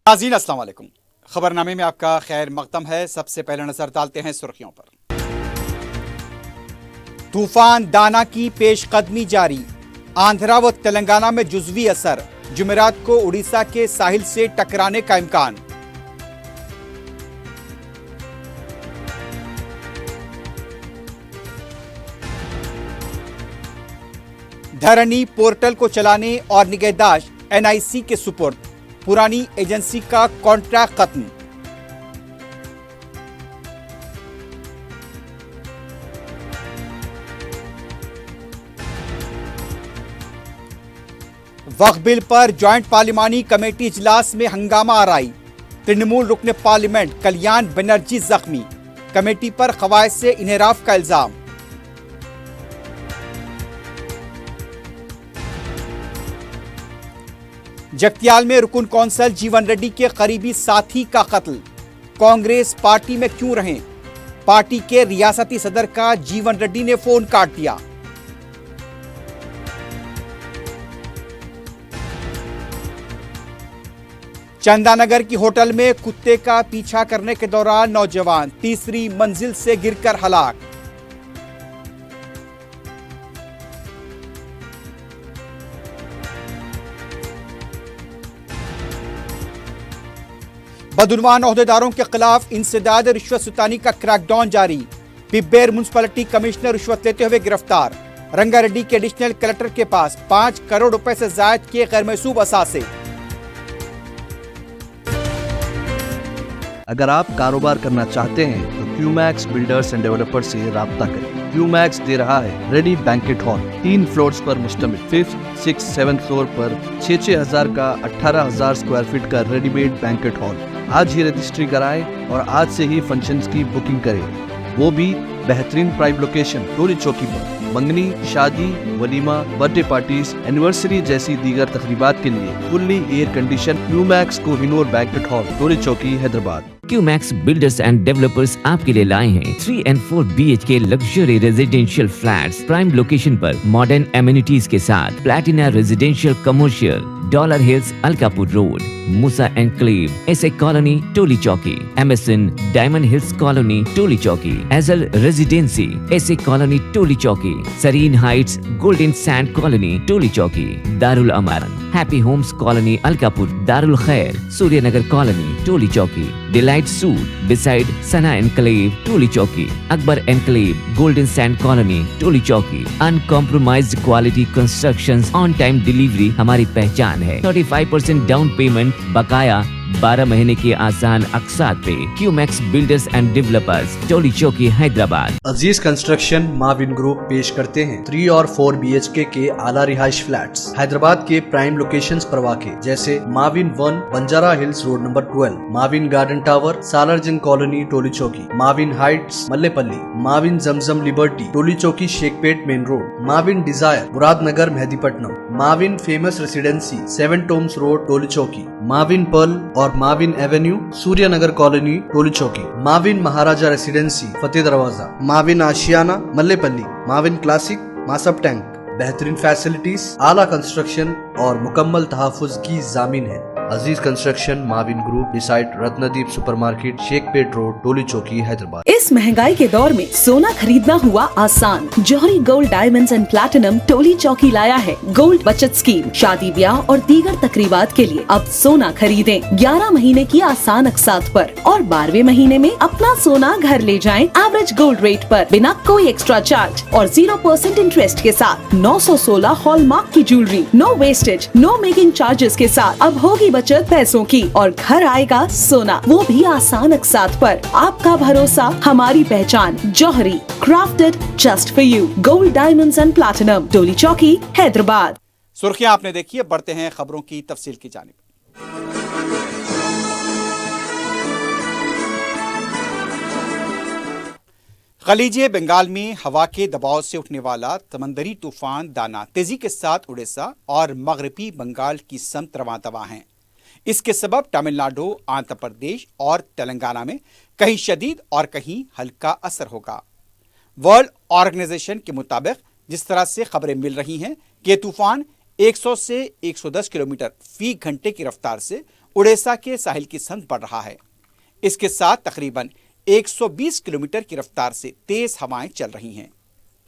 नाज़रीन अस्सलाम वालेकुम। खबरनामे में आपका खैर मकदम है। सबसे पहले नजर डालते हैं सुर्खियों पर। तूफान दाना की पेशकदमी जारी, आंध्रा व तेलंगाना में जुज़वी असर, जुमेरात को उड़ीसा के साहिल से टकराने का इम्कान। धरनी पोर्टल को चलाने और निगहदाश्त एनआईसी के सुपुर्द, पुरानी एजेंसी का कॉन्ट्रैक्ट खत्म। वक्फ बिल पर ज्वाइंट पार्लिमानी कमेटी इजलास में हंगामा आराई, तृणमूल रुकन पार्लियामेंट कल्याण बनर्जी जख्मी, कमेटी पर खवायद से इन्हिराफ का इल्जाम। जगतियाल में रुकन कौंसल जीवन रेड्डी के करीबी साथी का कत्ल, कांग्रेस पार्टी में क्यों रहें, पार्टी के रियासती सदर का जीवन रेड्डी ने फोन काट दिया। चंदानगर की होटल में कुत्ते का पीछा करने के दौरान नौजवान तीसरी मंजिल से गिरकर हलाक। बदउनवान ओहदेदारों के खिलाफ इंसदाद रिश्वत सुतानी का क्रैकडाउन जारी, पिब्बेर म्युनिसिपैलिटी कमिश्नर रिश्वत लेते हुए गिरफ्तार, रंगारेड्डी के एडिशनल कलेक्टर के पास 5 करोड़ रुपए से जायद के गैर महसूब असासे। अगर आप कारोबार करना चाहते हैं तो क्यूमैक्स बिल्डर्स एंड डेवलपर्स से राब्ता करें। क्यूमैक्स दे रहा है रेडी बैंकेट हॉल, 3 फ्लोर्स पर मुश्तमिल, 5th, 6th, 7th फ्लोर पर 6,000 का 18,000 स्क्वायर फीट का रेडीमेड बैंकेट हॉल। आज ही रजिस्ट्री कराएं और आज से ही फंक्शंस की बुकिंग करें, वो भी बेहतरीन प्राइम लोकेशन टोली चौकी पर। मंगनी, शादी, वलीमा, बर्थडे पार्टीज, एनिवर्सरी जैसी दीगर तकरीबात के लिए fully air condition Qmax Kohinoor banquet hall, Toli Chowki, Hyderabad. Qmax builders and developers आपके लिए लाए हैं 3 and 4 BHK luxury residential flats prime location पर मॉडर्न एमिनिटीज के साथ। Platina residential commercial, dollar hills Alkapur road, Moosa enclave, SA colony Toli Chowki, MSN diamond hills colony Toli Chowki, एजल residency SA colony Toli Chowki, Sareen heights golden sand colony Toli Chowki, Darul Aman happy homes colony Alkapur, Darul Khair Suryanagar colony Toli Chowki, delight suite beside Sana enclave Toli Chowki, Akbar enclave golden sand colony Toli Chowki. Uncompromised quality constructions, on time delivery हमारी पहचान है। 35% down payment, बकाया 12 महीने के आसान अक़सात पे। QMax builders and developers, Toli Chowki, Hyderabad. Aziz construction Mavin group पेश करते हैं 3 और 4 BHK के आला रिहाइश फ्लैट्स हैदराबाद के प्राइम लोकेशंस पर वाक़े, जैसे Mavin 1 Banjara hills road number 12, Mavin garden tower Salarjung colony Toli Chowki, Mavin heights Mallepally, Mavin Zamzam liberty Toli Chowki Shaikpet main road, Mavin desire Muradnagar Mehdipatnam, Mavin famous residency 7 tombs road Toli Chowki, Mavin pearl और Mavin avenue Suryanagar colony Toli Chowki, Mavin Maharaja residency Fateh Darwaza, Mavin Ashiana Mallepally, Mavin classic Masab tank. बेहतरीन फैसिलिटीज, आला कंस्ट्रक्शन और मुकम्मल तहफ़्फ़ुज़ की ज़ामीन है। Aziz construction Mavin group beside Ratnadeep supermarket Shaikpet road Toli Chowki, Hyderabad. इस महंगाई के दौर में सोना खरीदना हुआ आसान। जौहरी gold diamonds and platinum Toli चौकी लाया है गोल्ड बचत स्कीम। शादी ब्याह और दीगर तकरीबात के लिए अब सोना खरीदें 11 महीने की आसान अक़सात पर और 12वें महीने में अपना सोना घर ले जाएं एवरेज गोल्ड रेट पर, बिना कोई एक्स्ट्रा चार्ज और 0% इंटरेस्ट के साथ। 916 हॉलमार्क की jewellery, no wastage, no making charges के साथ। अब होगी बचत पैसों की और घर आएगा सोना, वो भी आसान अक़सात पर। आपका भरोसा हमारी पहचान। Jauhari, crafted just for you, gold diamonds and platinum, Toli Chowki, Hyderabad. सुर्खियां आपने देखी है, बढ़ते हैं खबरों की तफसील की जानिब। खलीज बंगाल में हवा के दबाव से उठने वाला समंदरी तूफान दाना तेजी के साथ उड़ीसा और मगरबी बंगाल की समत रवां दवा है। इसके सबब तमिलनाडु, आंध्र प्रदेश और तेलंगाना में कहीं शदीद और कहीं हल्का असर होगा। वर्ल्ड ऑर्गेनाइजेशन के मुताबिक जिस तरह से खबरें मिल रही हैं कि तूफान 100 से 110 किलोमीटर फी घंटे की रफ्तार से उड़ीसा के साहिल की संग बढ़ रहा है। इसके साथ तकरीबन 120 किलोमीटर की रफ्तार से तेज हवाएं चल रही हैं।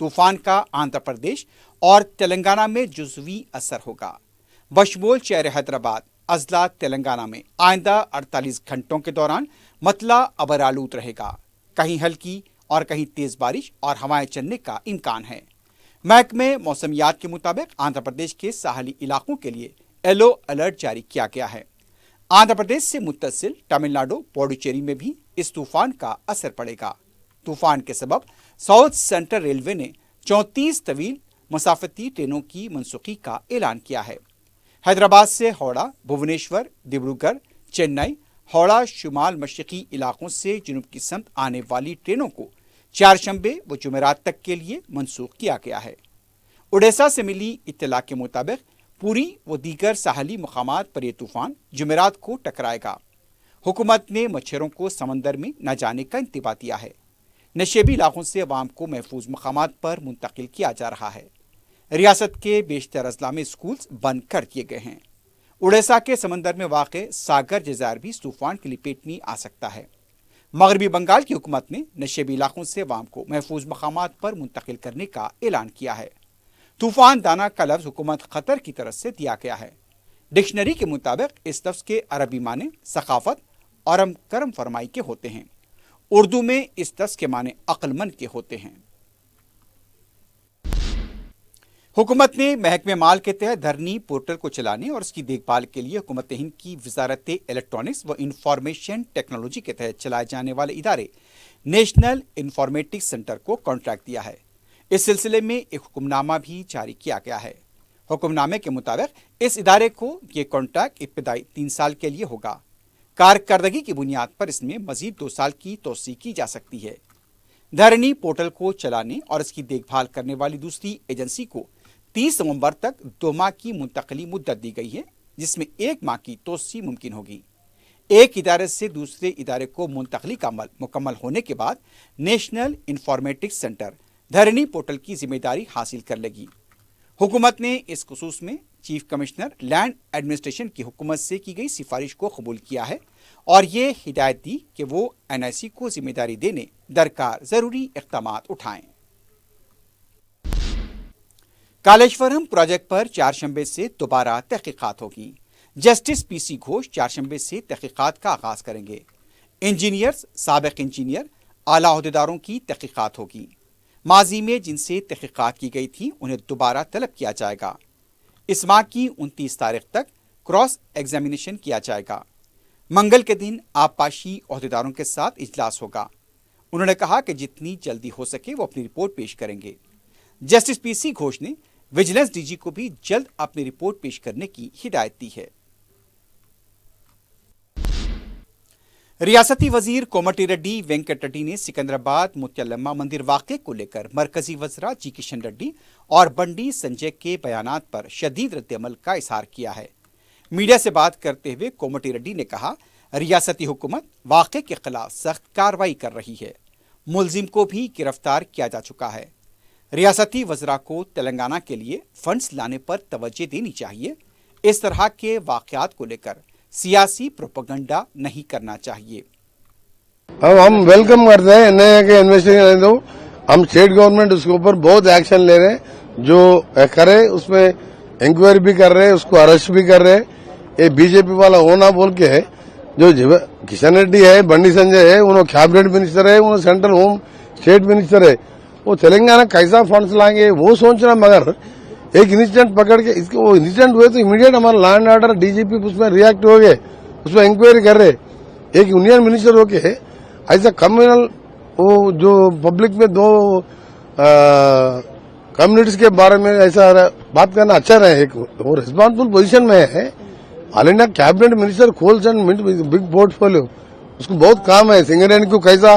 तूफान का आंध्र प्रदेश और तेलंगाना में जुज़वी असर होगा। बशमूल शहर हैदराबाद, अजला तेलंगाना में आइंदा 48 घंटों के दौरान मतला अबरालूद रहेगा। कहीं हल्की और कहीं तेज बारिश और हवाएं चलने का इम्कान है। महकमे मौसमियात के मुताबिक आंध्र प्रदेश के साहली इलाकों के लिए येलो अलर्ट जारी किया गया है। आंध्र प्रदेश से मुत्तसिल तमिलनाडु पुडुचेरी में भी इस तूफान का असर पड़ेगा। तूफान के सबब साउथ सेंट्रल रेलवे ने 34 तवील मुसाफिती ट्रेनों की मनसूखी का ऐलान किया है। हैदराबाद से हावड़ा, भुवनेश्वर, डिब्रूगढ़, चेन्नई, हावड़ा शुमाल मशरकी इलाकों से जुनूब की समत आने वाली ट्रेनों को चारशंबे व जुमेरात तक के लिए मनसूख किया गया है। उड़ीसा से मिली इत्तला के मुताबिक पुरी व दीगर साहली मुकामात पर यह तूफान जुमेरात को टकराएगा। हुकूमत ने मच्छरों को समंदर में न जाने का इंतबा दिया है। नशेबी इलाकों से अवाम को महफूज मकामात पर मुंतकिल किया जा रहा है। रियासत के बेशतर अजला में स्कूल्स बंद कर दिए गए हैं। उड़ीसा के समंदर में वाक़ सागर जज़ायर भी इस तूफान की लपेट में आ सकता है। मगरबी बंगाल की हुकूमत ने नशेबी इलाकों से अवाम को महफूज मकामात पर मुंतकिल करने का ऐलान किया है। तूफान दाना का लफ्ज़ हुकूमत क़तर की तरफ से दिया गया है। डिक्शनरी के मुताबिक इस लफ्ज़ के अरबी माने सकाफ़त और करम फरमाई के होते हैं। उर्दू में इस लफ्ज़ के माने अक्लमंद के होते हैं। हुकूमत ने महकमे माल के तहत धरनी पोर्टल को चलाने और उसकी देखभाल के लिए हुकूमत हिंद की वजारत इलेक्ट्रॉनिक्स व इंफॉर्मेशन टेक्नोलॉजी के तहत चलाए जाने वाले इदारे नेशनल इंफॉर्मेटिक्स सेंटर को कॉन्ट्रैक्ट दिया है। इस सिलसिले में एक हुक्मनामा भी जारी किया गया है। हुक्मनामे के मुताबिक इस इदारे को ये कॉन्ट्रैक्ट इब्तदाई 3 साल के लिए होगा। कारकर्दगी की बुनियाद पर इसमें मजीद 2 साल की तोसी की जा सकती है। धरनी पोर्टल को चलाने और इसकी देखभाल करने वाली दूसरी एजेंसी को 30 नवंबर तक 2 माह की मुंतकली मुद्दत दी गई है, जिसमें 1 माह की तोसी मुमकिन होगी। एक इदारे से दूसरे इदारे को मुंतकली का अमल मुकम्मल होने के बाद नेशनल इंफॉर्मेटिक्स सेंटर धरनी पोर्टल की जिम्मेदारी हासिल कर लेगी। हुकूमत ने इस खुसूस में चीफ कमिश्नर लैंड एडमिनिस्ट्रेशन की हुकूमत से की गई सिफारिश को कबूल किया है और ये हिदायत दी कि वो NIC को जिम्मेदारी देने दरकार ज़रूरी इक़दामात उठाएं। कालेश्वरम प्रोजेक्ट पर चारशंबे से दोबारा तहकीकात होगी। जस्टिस PC घोष चारशंबे से तहकीकात का आगाज करेंगे। इंजीनियर्स, साबिक इंजीनियर, आला अहदेदारों की तहकीकात होगी। माजी में जिनसे तहकीकात की गई थी उन्हें दोबारा तलब किया जाएगा। इस माह की 29 तारीख तक क्रॉस एग्जामिनेशन किया जाएगा। मंगल के दिन आबपाशी अहदेदारों के साथ इजलास होगा। उन्होंने कहा कि जितनी जल्दी हो सके वो अपनी रिपोर्ट पेश करेंगे। जस्टिस PC घोष ने विजिलेंस DG को भी जल्द अपनी रिपोर्ट पेश करने की हिदायत दी है। रियासती वजीर कोमटी रेड्डी वेंकट रेड्डी ने सिकंदराबाद मुत्यल्लम्मा मंदिर वाक़े को लेकर मरकजी वज़रा जी किशन रेड्डी और बंडी संजय के बयानात पर शदीद रद्द-ए-अमल का इजहार किया है। मीडिया से बात करते हुए कोमटी रेड्डी ने कहा, रियासती हुकूमत वाक़े के खिलाफ सख्त कार्रवाई कर रही है। मुलजिम को भी गिरफ्तार किया जा चुका है। रियासती वज़रा को तेलंगाना के लिए फंड्स लाने पर तवज्जो देनी चाहिए। इस तरह के वाक़यात को लेकर सियासी प्रोपेगेंडा नहीं करना चाहिए। अब हम वेलकम करते हैं NIA के इन्वेस्टिगेशन दो। हम स्टेट गवर्नमेंट उसके ऊपर बहुत एक्शन ले रहे हैं। जो करे उसमें इंक्वायरी भी कर रहे हैं, उसको अरेस्ट भी कर रहे हैं। ये बीजेपी वाला होना बोल के है। जो किशन रेड्डी है, बंडी संजय है, उन्होंने कैबिनेट मिनिस्टर है, उन्होंने सेंट्रल होम स्टेट मिनिस्टर है। वो तेलंगाना कैसा फंड्स लाएंगे वो सोचना, मगर एक इंसिडेंट पकड़ के इसके वो इंसिडेंट हुए तो इमीडिएट हमारा लैंड ऑर्डर DGP उसमें रिएक्ट हो गए, उसमें इंक्वायरी कर रहे। एक यूनियन मिनिस्टर होके ऐसा कम्युनल वो जो पब्लिक में 2 कम्युनिटीज के बारे में ऐसा बात करना अच्छा रहे। एक वो रिस्पॉन्सिबल पोजीशन में है। ऑल इंडिया कैबिनेट मिनिस्टर खोल्स एंड बिग पोर्टफोलियो, उसको बहुत काम है। सिंगरेन को कैसा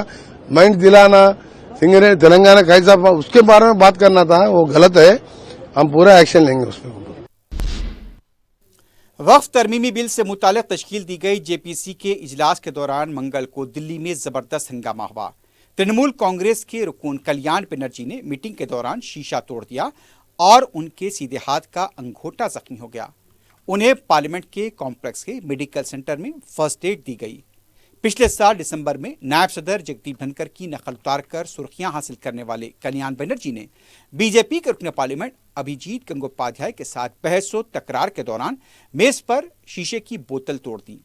माइंड दिलाना, सिंगरेन तेलंगाना कैसा, उसके बारे में बात करना था, वो गलत है। हम पूरा एक्शन लेंगे उसमें। वक्फ तरमीमी बिल से मुतालिक तश्कील दी गई JPC के इजलास के दौरान मंगल को दिल्ली में जबरदस्त हंगामा हुआ। तृणमूल कांग्रेस के रुकून कल्याण बनर्जी ने मीटिंग के दौरान शीशा तोड़ दिया और उनके सीधे हाथ का अंगूठा जख्मी हो गया। उन्हें पार्लियामेंट के कॉम्प्लेक्स के मेडिकल सेंटर में फर्स्ट एड दी गई। पिछले साल दिसंबर में नायब सदर जगदीप धनखड़ की नकल उतारकर सुर्खियां हासिल करने वाले कल्याण बनर्जी ने बीजेपी के रुकन पार्लियामेंट अभिजीत गंगोपाध्याय के साथ बहस और तकरार के दौरान मेज पर शीशे की बोतल तोड़ दी।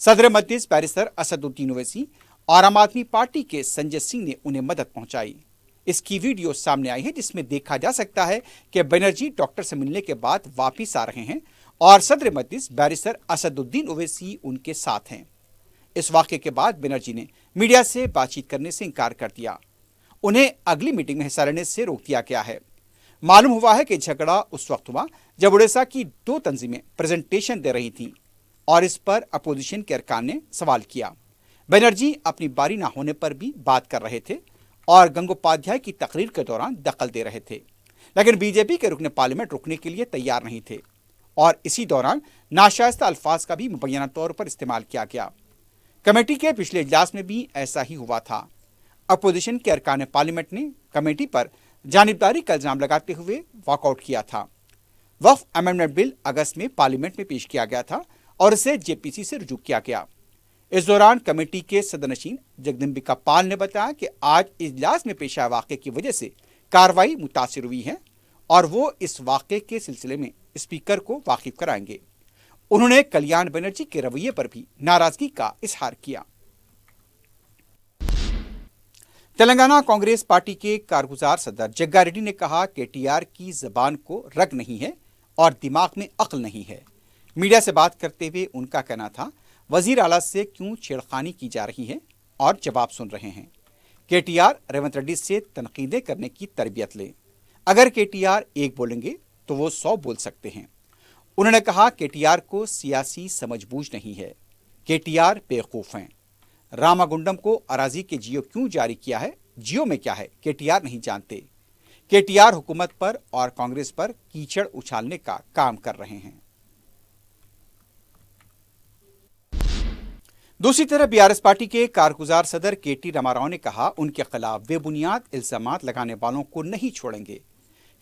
सदर मजलिस बैरिस्टर असदुद्दीन ओवैसी और आम आदमी पार्टी के संजय सिंह ने उन्हें मदद पहुंचाई। इसकी वीडियो सामने आई है जिसमें देखा जा सकता है कि बनर्जी डॉक्टर से मिलने के बाद वापिस आ रहे हैं और सदर मजलिस बैरिस्टर असदुद्दीन ओवैसी उनके साथ हैं। इस वाक़े के बाद बनर्जी ने मीडिया से बातचीत करने से इनकार कर दिया। उन्हें अगली मीटिंग में हिस्सा लेने से रोक दिया गया है। मालूम हुआ है कि झगड़ा उस वक्त हुआ जब उड़ीसा की 2 तंजीमें प्रेजेंटेशन दे रही थीं और इस पर अपोजिशन के अरकान ने सवाल किया। बनर्जी अपनी बारी ना होने पर भी बात कर रहे थे और गंगोपाध्याय की तकरीर के दौरान दखल दे रहे थे, लेकिन बीजेपी के रुकने पार्लियामेंट रुकने के लिए तैयार नहीं थे और इसी दौरान नाशाइस्ता अल्फाज का भी मुबैना तौर पर इस्तेमाल किया गया। कमेटी के पिछले इजलास में भी ऐसा ही हुआ था। अपोजिशन के अरकान पार्लियामेंट ने कमेटी पर जानिबदारी का इल्जाम लगाते हुए वॉकआउट किया था। वक्फ अमेंडमेंट बिल अगस्त में पार्लियामेंट में पेश किया गया था और इसे जेपीसी से रुजू किया गया। इस दौरान कमेटी के सदरनशीन जगदम्बिका पाल ने बताया कि आज इजलास में पेश आए वाक़े की वजह से कार्रवाई मुतासिर हुई है और वो इस वाक़े के सिलसिले में स्पीकर को वाकिफ कराएंगे। उन्होंने कल्याण बनर्जी के रवैये पर भी नाराजगी का इजहार किया। तेलंगाना कांग्रेस पार्टी के कारगुजार सदर जग्गा रेड्डी ने कहा कि टीआर की जबान को रग नहीं है और दिमाग में अक्ल नहीं है। मीडिया से बात करते हुए उनका कहना था, वजीर आला से क्यों छेड़खानी की जा रही है और जवाब सुन रहे हैं। केटीआर रेवंत रेड्डी से तनकीदें करने की तरबियत ले। अगर केटीआर एक बोलेंगे तो वो 100 बोल सकते हैं। उन्होंने कहा केटीआर को सियासी समझबूझ नहीं है, केटीआर बेवकूफ़ हैं। रामागुंडम को अराजी के जियो क्यों जारी किया है, जियो में क्या है, केटीआर नहीं जानते। केटीआर हुकूमत पर और कांग्रेस पर कीचड़ उछालने का काम कर रहे हैं। दूसरी तरफ बीआरएस पार्टी के कारगुजार सदर केटी रामाराव ने कहा उनके खिलाफ बेबुनियाद इल्जामात लगाने वालों को नहीं छोड़ेंगे।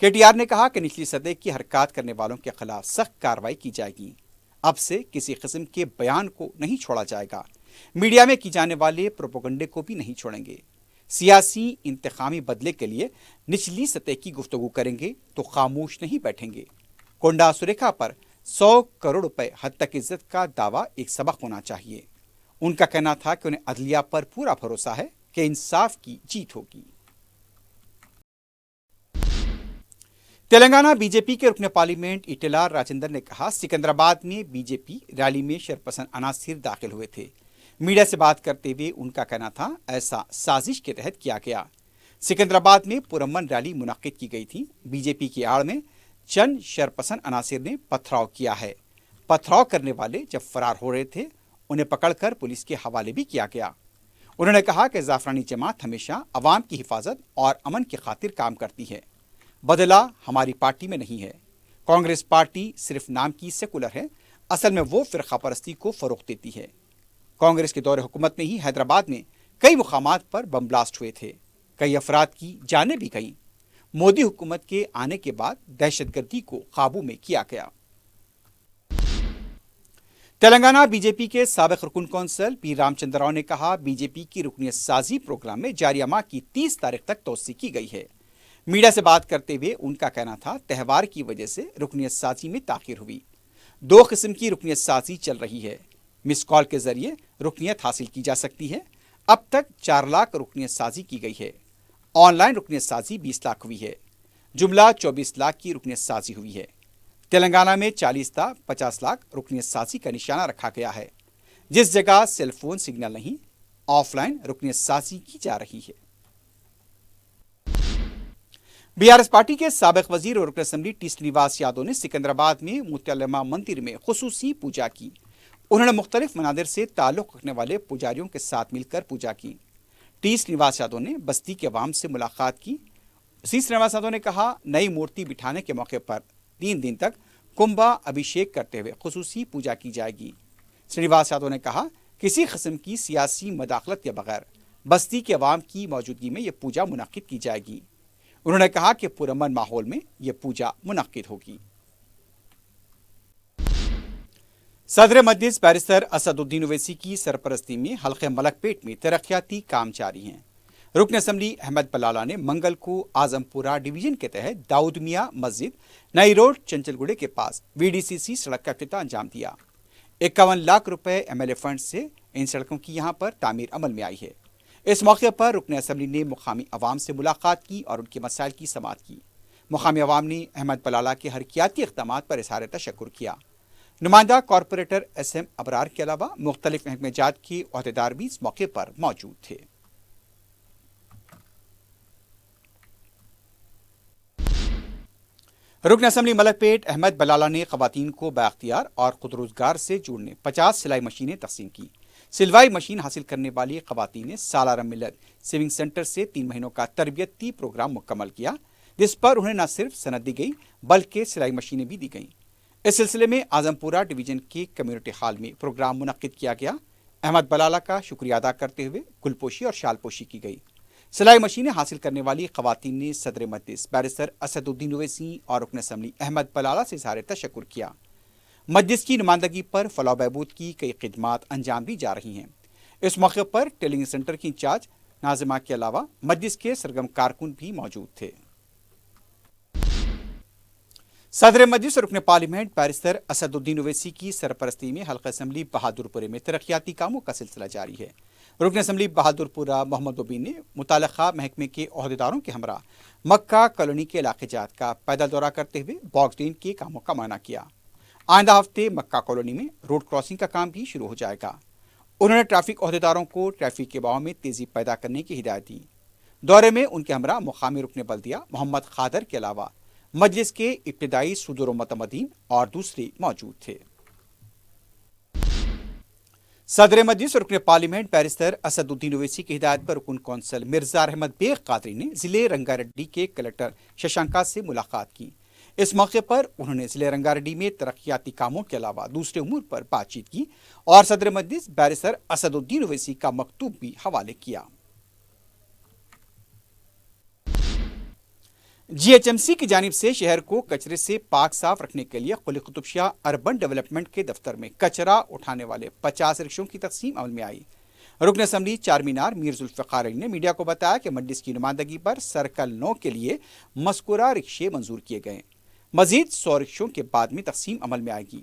केटीआर ने कहा कि निचली सतह की हरकत करने वालों के खिलाफ सख्त कार्रवाई की जाएगी। अब से किसी किस्म के बयान को नहीं छोड़ा जाएगा। मीडिया में की जाने वाले प्रोपोगंडे को भी नहीं छोड़ेंगे। सियासी इंतखामी बदले के लिए निचली सतह की गुफ्तगू करेंगे तो खामोश नहीं बैठेंगे। कोंडा सुरेखा पर 100 करोड़ रुपए हद तक इज्जत का दावा एक सबक होना चाहिए। उनका कहना था कि उन्हें अदलिया पर पूरा भरोसा है कि इंसाफ की जीत होगी। तेलंगाना बीजेपी के रुकने पार्लियामेंट इटेला राजेंद्र ने कहा सिकंदराबाद में बीजेपी रैली में शरपसंद अनासिर दाखिल हुए थे। मीडिया से बात करते हुए उनका कहना था ऐसा साजिश के तहत किया गया। सिकंदराबाद में पुरम्मन रैली मुनक्किद की गई थी। बीजेपी की आड़ में चंद शरपसंद अनासिर ने पथराव किया है। पथराव करने वाले जब फरार हो रहे थे उन्हें पकड़कर पुलिस के हवाले भी किया गया। उन्होंने कहा कि जाफरानी जमात हमेशा अवाम की हिफाजत और अमन की खातिर काम करती है। बदला हमारी पार्टी में नहीं है। कांग्रेस पार्टी सिर्फ नाम की सेकुलर है, असल में वो फिरका परस्ती को फरोग देती है। कांग्रेस के दौरे हुकूमत में ही हैदराबाद में कई मुकामात पर बम ब्लास्ट हुए थे। कई अफराद की जानें भी गईं। मोदी हुकूमत के आने के बाद दहशतगर्दी को काबू में किया गया। तेलंगाना बीजेपी के साबिक रुकन कौंसल पी रामचंद्र राव ने कहा बीजेपी की रुकनियत साजी प्रोग्राम में जारिया माह की 30 तारीख तक तोसी की गई है। मीडिया से बात करते हुए उनका कहना था त्यौहार की वजह से रुकनियत साजी में ताखिर हुई। 2 किस्म की रुकनियत साजी चल रही है। मिस कॉल के जरिए रुकनियत हासिल की जा सकती है। अब तक 4 लाख रुकनियत साजी की गई है। ऑनलाइन रुकनियत साजी 20 लाख हुई है। जुमला 24 लाख की रुकनियत साजी हुई है। तेलंगाना में 40 था 50 लाख रुकनियत साजी का निशाना रखा गया है। जिस जगह सेलफोन सिग्नल नहीं, ऑफलाइन रुकनियत साजी की जा रही है। बीआरएस पार्टी के साबिक वजीर और रुकन असेंबली टी श्रीनिवास यादव ने सिकंदराबाद में मुत्तल्लमा मंदिर में खुसूसी पूजा की। उन्होंने मुख्तलिफ मनादिर से ताल्लुक़ रखने वाले पुजारियों के साथ मिलकर पूजा की। टी श्रीनिवास यादव ने बस्ती के अवाम से मुलाकात की। श्रीनिवास यादव ने कहा नई मूर्ति बिठाने के मौके पर 3 दिन तक कुंभा अभिषेक करते हुए खुसूसी पूजा की जाएगी। श्रीनिवास यादव ने कहा किसी किस्म की सियासी मदाखलत के बगैर बस्ती के अवाम की मौजूदगी में यह पूजा मुनक्किद की जाएगी। انہوں نے کہا کہ پرامن ماحول میں یہ پوجا منعقد ہوگی۔ صدر مجلس بیرسٹر اسد الدین اویسی کی سرپرستی میں حلقہ ملک پیٹ میں ترقیاتی کام جاری ہیں۔ رکن اسمبلی احمد بلالہ نے منگل کو اعظم پورہ ڈویژن کے تحت داؤد میاں مسجد نئی روڈ چنچل گڑے کے پاس VDCC سڑک کا افتتاح انجام دیا۔ 51 لاکھ روپے MLA فنڈ سے ان سڑکوں کی یہاں پر تعمیر عمل میں آئی ہے۔ اس موقع پر رکن اسمبلی نے مقامی عوام سے ملاقات کی اور ان کے مسائل کی سماعت کی۔ مقامی عوام نے احمد بلالہ کے حرکیاتی اقدامات پر اظہار تشکر کیا۔ نمائندہ کارپوریٹر SM ابرار کے علاوہ مختلف محکمہ جات کے عہدیدار بھی اس موقع پر موجود تھے۔ رکن اسمبلی ملک پیٹ احمد بلالہ نے خواتین کو بااختیار اور خود روزگار سے جوڑنے 50 سلائی مشینیں تقسیم کی۔ سلوائی مشین حاصل کرنے والی خواتین نے سالارہ ملت سیونگ سینٹر سے 3 مہینوں کا تربیتی پروگرام مکمل کیا، جس پر انہیں نہ صرف سند دی گئی بلکہ سلائی مشینیں بھی دی گئیں۔ اس سلسلے میں اعظم پورہ ڈویژن کے کمیونٹی ہال میں پروگرام منعقد کیا گیا۔ احمد بلالہ کا شکریہ ادا کرتے ہوئے گل پوشی اور شال پوشی کی گئی۔ سلائی مشینیں حاصل کرنے والی خواتین نے صدر مجلس بیرسٹر اسد الدین اویسی اور رکن اسمبلی احمد بلالہ سے اظہار تشکر کیا۔ مجلس کی نمائندگی پر فلاح و بہبود کی کئی خدمات انجام دی جا رہی ہیں۔ اس موقع پر ٹیلنگ سینٹر کی انچارج ناظمہ کے علاوہ مجلس کے سرگرم کارکن بھی موجود تھے۔ صدر مجلس اور رکن پارلیمنٹ بیرسٹر اسد الدین اویسی کی سرپرستی میں حلقہ اسمبلی بہادر پورے میں ترقیاتی کاموں کا سلسلہ جاری ہے۔ رکن اسمبلی بہادر پورہ محمد مبین نے متعلقہ محکمے کے عہدیداروں کے ہمراہ مکہ کالونی کے علاقے جات کا پیدل دورہ کرتے ہوئے باکس ڈرین کے کاموں کا معائنہ کیا۔ آئندہ ہفتے مکہ کالونی میں روڈ کراسنگ کا کام بھی شروع ہو جائے گا۔ انہوں نے ٹریفک عہدیداروں کو ٹریفک کے بہاؤ میں تیزی پیدا کرنے کی ہدایت دی۔ دورے میں ان کے ہمراہ مقامی رکن بلدیہ محمد خادر کے علاوہ مجلس کے ابتدائی صدور و متمدین اور دوسرے موجود تھے۔ صدر مجلس اور رکن پارلیمنٹ بیرسٹر اسد الدین اویسی کی ہدایت پر رکن کونسل مرزا احمد بیگ قادری نے ضلع رنگا ریڈی کے کلکٹر ششانکا سے ملاقات کی۔ اس موقع پر انہوں نے ضلع رنگا ریڈی میں ترقیاتی کاموں کے علاوہ دوسرے امور پر بات چیت کی اور صدر مجلس بیرسٹر اسد الدین اویسی کا مکتوب بھی حوالے کیا۔ GHMC کی جانب سے شہر کو کچرے سے پاک صاف رکھنے کے لیے قلی قطب شاہ اربن ڈیولپمنٹ کے دفتر میں کچرا اٹھانے والے 50 رکشوں کی تقسیم عمل میں آئی۔ رکن اسمبلی چار مینار میر ذوالفقار علی نے میڈیا کو بتایا کہ مجلس کی نمائندگی پر سرکل 9 کے لیے مذکورہ رکشے منظور کیے گئے۔ مزید 100 رکشوں کے بعد میں تقسیم عمل میں آئے گی۔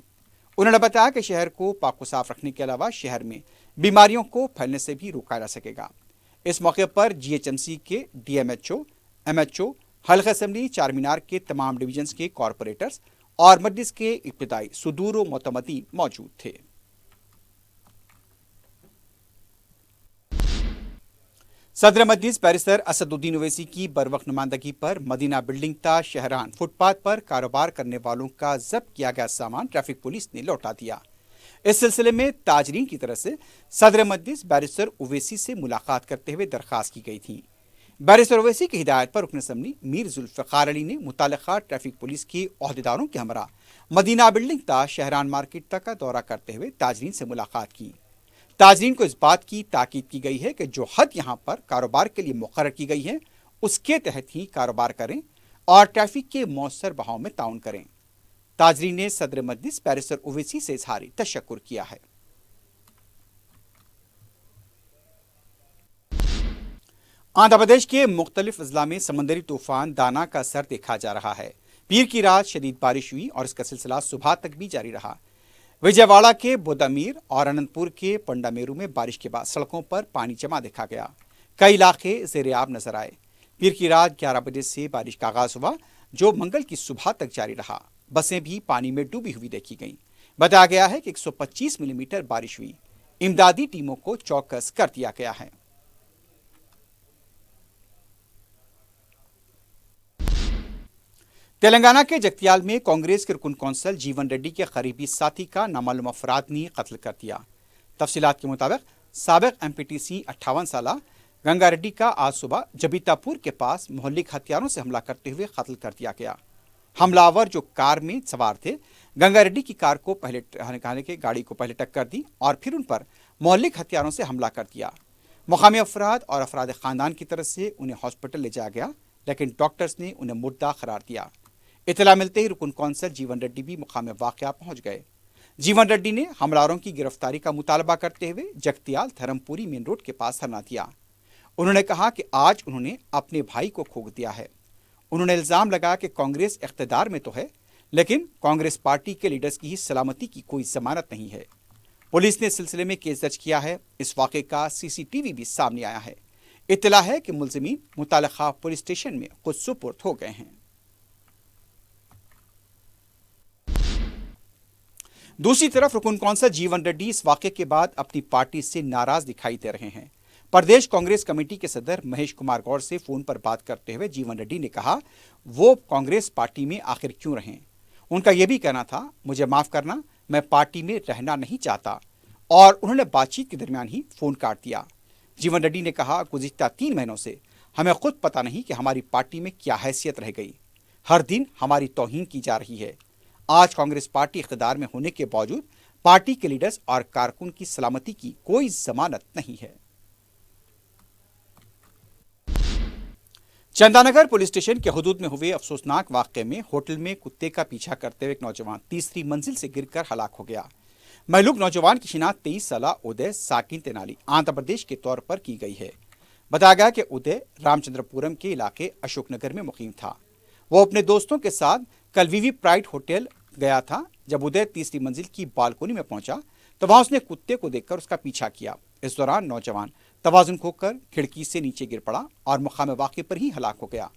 انہوں نے بتایا کہ شہر کو پاک و صاف رکھنے کے علاوہ شہر میں بیماریوں کو پھیلنے سے بھی روکا جا سکے گا۔ اس موقع پر GHMC کے DMHO، MHO، حلقہ اسمبلی چار مینار کے تمام ڈویژنز کے کارپوریٹرز اور مجلس کے ابتدائی صدور و معتمدین موجود تھے۔ صدر مجلس بیرسٹر اسد الدین اویسی کی بروقت نمائندگی پر مدینہ بلڈنگ تا شہران فٹ پاتھ پر کاروبار کرنے والوں کا ضبط کیا گیا سامان ٹریفک پولیس نے لوٹا دیا۔ اس سلسلے میں تاجرین کی طرف سے صدر مجلس بیرسٹر اویسی سے ملاقات کرتے ہوئے درخواست کی گئی تھی۔ بیرسٹر اویسی کی ہدایت پر رکن اسمبلی میر ذوالفقار علی نے متعلقہ ٹریفک پولیس کے عہدیداروں کے ہمراہ مدینہ بلڈنگ تا شہران مارکیٹ تک کا دورہ کرتے ہوئے تاجرین سے ملاقات کی۔ تاجرین کو اس بات کی تاکید کی گئی ہے کہ جو حد یہاں پر کاروبار کے لیے مقرر کی گئی ہے اس کے تحت ہی کاروبار کریں اور ٹریفک کے مؤثر بہاؤ میں تعاون کریں۔ تاجرین نے صدر مجلس بیرسٹر اویسی سے اظہار تشکر کیا ہے۔ آندھرا پردیش کے مختلف اضلاع میں سمندری طوفان دانا کا اثر دیکھا جا رہا ہے۔ پیر کی رات شدید بارش ہوئی اور اس کا سلسلہ صبح تک بھی جاری رہا۔ وجے واڑہ کے بودامیر اور اننت پور کے پنڈا میرو میں بارش کے بعد سڑکوں پر پانی جمع دیکھا گیا۔ کئی علاقے زیر آب نظر آئے۔ پیر کی رات 11 بجے سے بارش کا آغاز ہوا جو منگل کی صبح تک جاری رہا۔ بسیں بھی پانی میں ڈوبی ہوئی دیکھی گئیں۔ بتایا گیا ہے کہ 125 ملی میٹر بارش ہوئی۔ امدادی ٹیموں کو چوکس کر دیا گیا ہے۔ تلنگانہ کے جگتیال میں کانگریس کے رکن کونسل جیون ریڈی کے قریبی ساتھی کا نامعلوم افراد نے قتل کر دیا۔ تفصیلات کے مطابق سابق MPTC 58 سالہ گنگا ریڈی کا آج صبح جبیتا پور کے پاس محلک ہتھیاروں سے حملہ کرتے ہوئے قتل کر دیا گیا۔ حملہ آور جو کار میں سوار تھے گنگا ریڈی کی کار کو گاڑی کو پہلے ٹکر دی اور پھر ان پر محلک ہتھیاروں سے حملہ کر دیا۔ مقامی افراد اور افراد خاندان کی طرف سے انہیں ہاسپٹل لے جایا گیا लेकिन डॉक्टर्स ने उन्हें मुर्दा करार दिया। इतला मिलते ही रुकन कौंसल जीवन रेड्डी भी मुकाम वाक़या पहुंच गए। जीवन रेड्डी ने हमलावरों की गिरफ्तारी का मुतालबा करते हुए जगतियाल धर्मपुरी मेन रोड के पास धरना दिया। उन्होंने कहा कि आज उन्होंने अपने भाई को खो दिया है। उन्होंने इल्जाम लगाया कि कांग्रेस इख्तिदार में तो है, लेकिन कांग्रेस पार्टी के लीडर्स की ही सलामती की कोई जमानत नहीं है। पुलिस ने इस सिलसिले में केस दर्ज किया है। इस वाक़े का सीसीटीवी भी सामने आया है। इत्तला है कि मुलजिमीन मुताल्लिक़ा पुलिस स्टेशन में खुद सुपुर्द हो गए हैं। दूसरी तरफ रुकन कौंसल जीवन रेड्डी इस वाक़े के बाद अपनी पार्टी से नाराज दिखाई दे रहे हैं। प्रदेश कांग्रेस कमेटी के सदर महेश कुमार गौड़ से फोन पर बात करते हुए जीवन रेड्डी ने कहा वो कांग्रेस पार्टी में आखिर क्यों रहे। उनका यह भी कहना था, मुझे माफ करना, मैं पार्टी में रहना नहीं चाहता, और उन्होंने बातचीत के दरमियान ही फोन काट दिया। जीवन रेड्डी ने कहा, गुज़िश्ता 3 महीनों से हमें खुद पता नहीं कि हमारी पार्टी में क्या हैसियत रह गई। हर दिन हमारी तौहीन की जा रही है। आज कांग्रेस पार्टी इख्तिदार में होने के बावजूद पार्टी के लीडर्स और कारकुन की सलामती की कोई जमानत नहीं है। चंदानगर पुलिस स्टेशन के हुदूद में हुए अफसोसनाक वाक़े में होटल में कुत्ते का पीछा करते हुए एक नौजवान तीसरी मंजिल से गिरकर हलाक हो गया। महलूक नौजवान की शिनाख्त 23 साला उदय साकिन तेनाली आंध्र प्रदेश के तौर पर की गई है। बताया गया कि उदय रामचंद्रपुरम के इलाके अशोकनगर में मुकीम था। वो अपने दोस्तों के साथ कल विवी प्राइड होटल गया था। जब उदय तीसरी मंजिल की बालकोनी में पहुंचा तो वहां उसने कुत्ते को देखकर उसका पीछा किया। इस दौरान नौजवान तवाजुन खोकर खिड़की से नीचे गिर पड़ा और मुकाम वाक़े पर ही हलाक हो गया।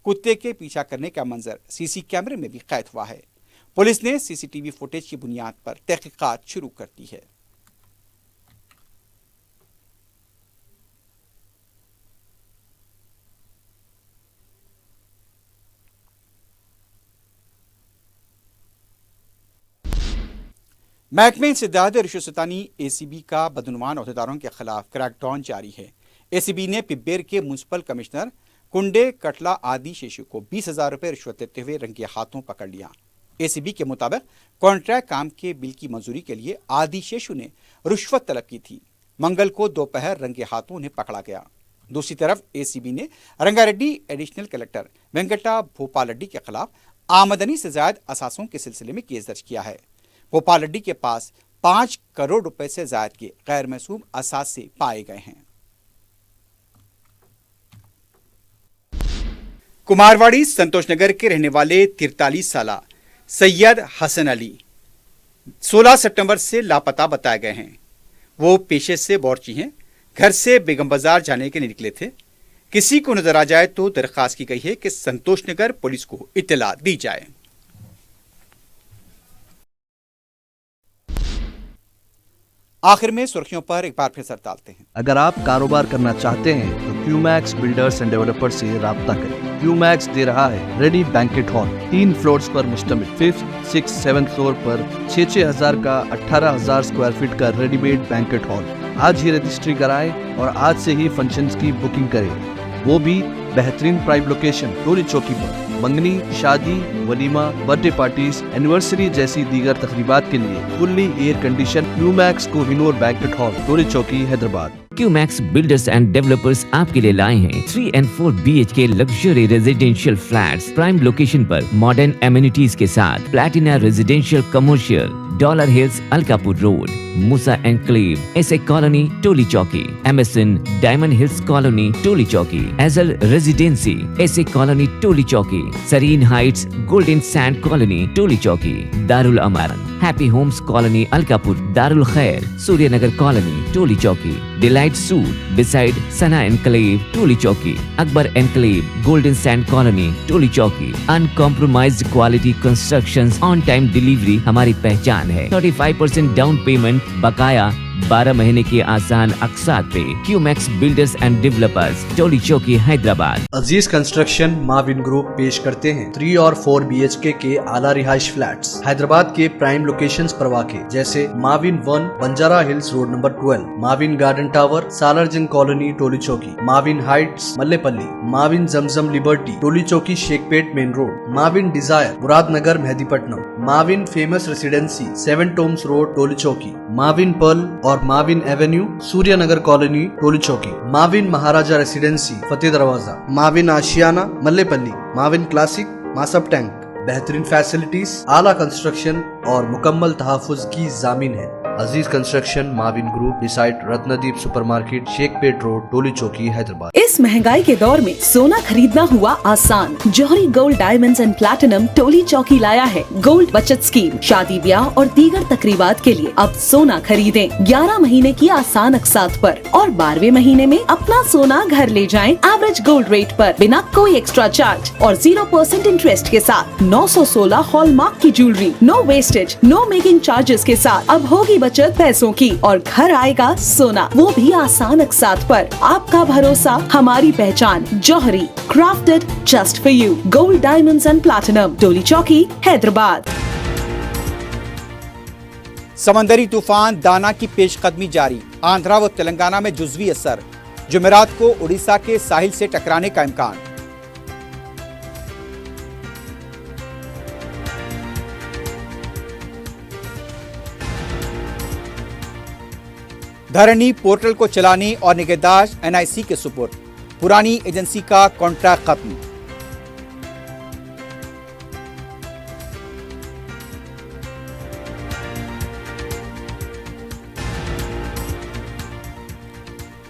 कुत्ते के पीछा करने का मंजर सीसी कैमरे में भी कैद हुआ है। पुलिस ने सीसीटीवी फुटेज की बुनियाद पर तहकीकात शुरू कर दी है। महकमे इंसदाद रिश्वतनी एसीबी का बदनुमान अहदेदारों के खिलाफ क्रैकडाउन जारी है। एसीबी ने पिब्बेर के म्यूनसिपल कमिश्नर कुंडे कटला आदि शेषु को 20,000 रुपये रिश्वत देते हुए रंगे हाथों पकड़ लिया। एसीबी के मुताबिक कॉन्ट्रैक्ट काम के बिल की मंजूरी के लिए आदि शेषु ने रिश्वत तलब की थी। मंगल को दोपहर रंगे हाथों उन्हें पकड़ा गया। दूसरी तरफ एसीबी ने रंगारेड्डी एडिशनल कलेक्टर वेंकटा भोपालरेड्डी के खिलाफ आमदनी से ज्यादा असासों के सिलसिले में केस दर्ज किया है। भोपालरेड्डी के पास 5 करोड़ रुपए से ज्यादा के गैर महसूब असासे पाए गए हैं। कुमारवाड़ी संतोषनगर के रहने वाले 43 साला सैयद हसन अली 16 सितंबर से लापता बताए गए हैं। वो पेशे से बावर्ची हैं। घर से बेगम बाजार जाने के लिए निकले थे। किसी को नजर आ जाए तो दरखास्त की गई है कि संतोषनगर पुलिस को इत्तला दी जाए। आखिर में सुर्खियों पर एक बार फिर सर डालते हैं। अगर आप कारोबार करना चाहते हैं तो क्यूमैक्स बिल्डर्स एंड डेवलपर्स से राब्ता करें। क्यूमैक्स दे रहा है रेडी बैंकेट हॉल 3 फ्लोर्स पर मुश्तमिल। 5th, 6th, 7th फ्लोर पर 6-6 हजार का 18,000 स्क्वायर फीट का रेडीमेड बैंकेट हॉल। आज ही रजिस्ट्री कराएं और आज से ही फंक्शंस की बुकिंग करें, वो भी बेहतरीन प्राइम लोकेशन टोली चौकी पर। मंगनी, शादी, वलीमा, बर्थडे पार्टीज, एनिवर्सरी जैसी दीगर तकरीबात के लिए fully air condition Qmax Kohinoor banquet hall Toli Chowki Hyderabad. Qmax builders and developers आपके लिए लाए हैं 3 and 4 BHK luxury residential flats prime location पर मॉडर्न एमिनिटीज के साथ। Platina residential commercial, dollar hills Alkapur road, Moosa enclave, SA colony Toli Chowki, MSN diamond hills colony Toli Chowki, एजल residency SA colony Toli Chowki, Sareen heights golden sand colony Toli Chowki, Darul Aman happy homes colony Alkapur, Darul Khair Suryanagar colony Toli Chowki, delight suite beside Sana enclave Toli Chowki, Akbar enclave golden sand colony Toli Chowki. Uncompromised quality constructions, on time delivery हमारी पहचान है। 35% down payment, बकाया 12 महीने की आसान अकसात पे। QMax builders and developers Toli Chowki Hyderabad. Aziz construction Mavin group पेश करते हैं 3 और 4 BHK के आला रिहाइश फ्लैट्स हैदराबाद के प्राइम लोकेशंस पर वाक़े, जैसे Mavin 1 Banjara hills road number 12, Mavin garden tower Salarjung colony Toli Chowki, Mavin heights Mallepally, Mavin Zamzam liberty Toli Chowki Shaikpet main road, Mavin desire Muradnagar Mehdipatnam, Mavin famous residency 7 tombs road Toli Chowki, Mavin pearl اور Mavin avenue Suryanagar colony Toli Chowki, ماون مہاراجہ ریسیڈنسی فتح دروازہ، ماون آشیانہ ملے پلی، ماون کلاسک ماسب ٹینک، بہترین فیسلٹیز، اعلیٰ کنسٹرکشن اور مکمل تحفظ کی ضامن ہے۔ عزیز construction, ماون group, decide رتندیپ super market, شیخ پیٹ روڈ، ٹولی چوکی، حیدرآباد۔ اس مہنگائی کے دور میں سونا خریدنا ہوا آسان۔ جوہری gold diamonds and platinum Toli Chowki لایا ہے گولڈ بچت اسکیم۔ شادی بیاہ اور دیگر تقریبات کے لیے اب سونا خریدیں 11 مہینے کی آسان اقساط پر اور 12ویں مہینے میں اپنا سونا گھر لے جائیں ایوریج گولڈ ریٹ پر، بنا کوئی ایکسٹرا چارج اور 0% انٹرسٹ کے ساتھ 916 ہال مارک کی جیولری، نو ویسٹیج، نو میکنگ چارجز کے ساتھ۔ اب ہوگی بچت پیسوں کی اور گھر آئے گا سونا، وہ بھی آسان اقساط پر۔ آپ کا بھروسہ، ہماری پہچان، جوہری، crafted just for you, gold diamonds and platinum, Toli Chowki, Hyderabad. سمندری طوفان دانا کی پیش قدمی جاری، آندھرا و تلنگانہ میں جزوی اثر، جمعرات کو اڑیسہ کے ساحل سے ٹکرانے کا امکان۔ دھرنی پورٹل کو چلانے اور نگہداشت NIC کے سپرد، پرانی ایجنسی کا کانٹریکٹ ختم۔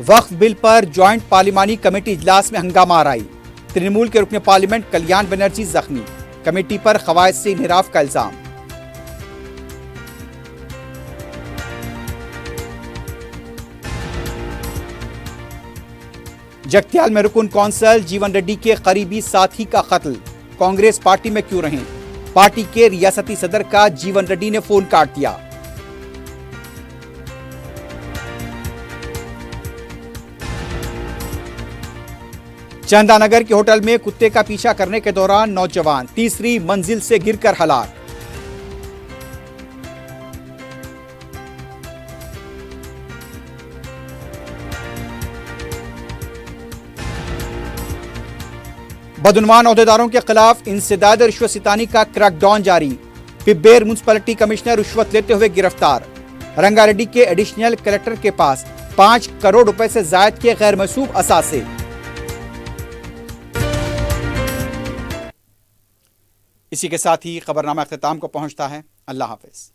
وقف بل پر جوائنٹ پارلیمانی کمیٹی اجلاس میں ہنگامہ آرائی، ترنمول کے رکن پارلیمنٹ کلیان بنرجی زخمی، کمیٹی پر قواعد سے انحراف کا الزام۔ جگتیال میں رکن کونسل جیون ریڈی کے قریبی ساتھی کا قتل، کانگریس پارٹی میں کیوں رہیں؟ پارٹی کے ریاستی صدر کا جیون ریڈی نے فون کاٹ دیا۔ چندا نگر کے ہوٹل میں کتے کا پیچھا کرنے کے دوران نوجوان تیسری منزل سے گر کر ہلاک۔ بدعنوان عہدیداروں کے خلاف انسداد رشوت ستانی کا کریک ڈاؤن جاری، پبیر میونسپلٹی کمشنر رشوت لیتے ہوئے گرفتار، رنگا ریڈی کے ایڈیشنل کلکٹر کے پاس 5 کروڑ روپے سے زائد کے غیر موصوف اثاثے۔ اسی کے ساتھ ہی خبرنامہ اختتام کو پہنچتا ہے۔ اللہ حافظ۔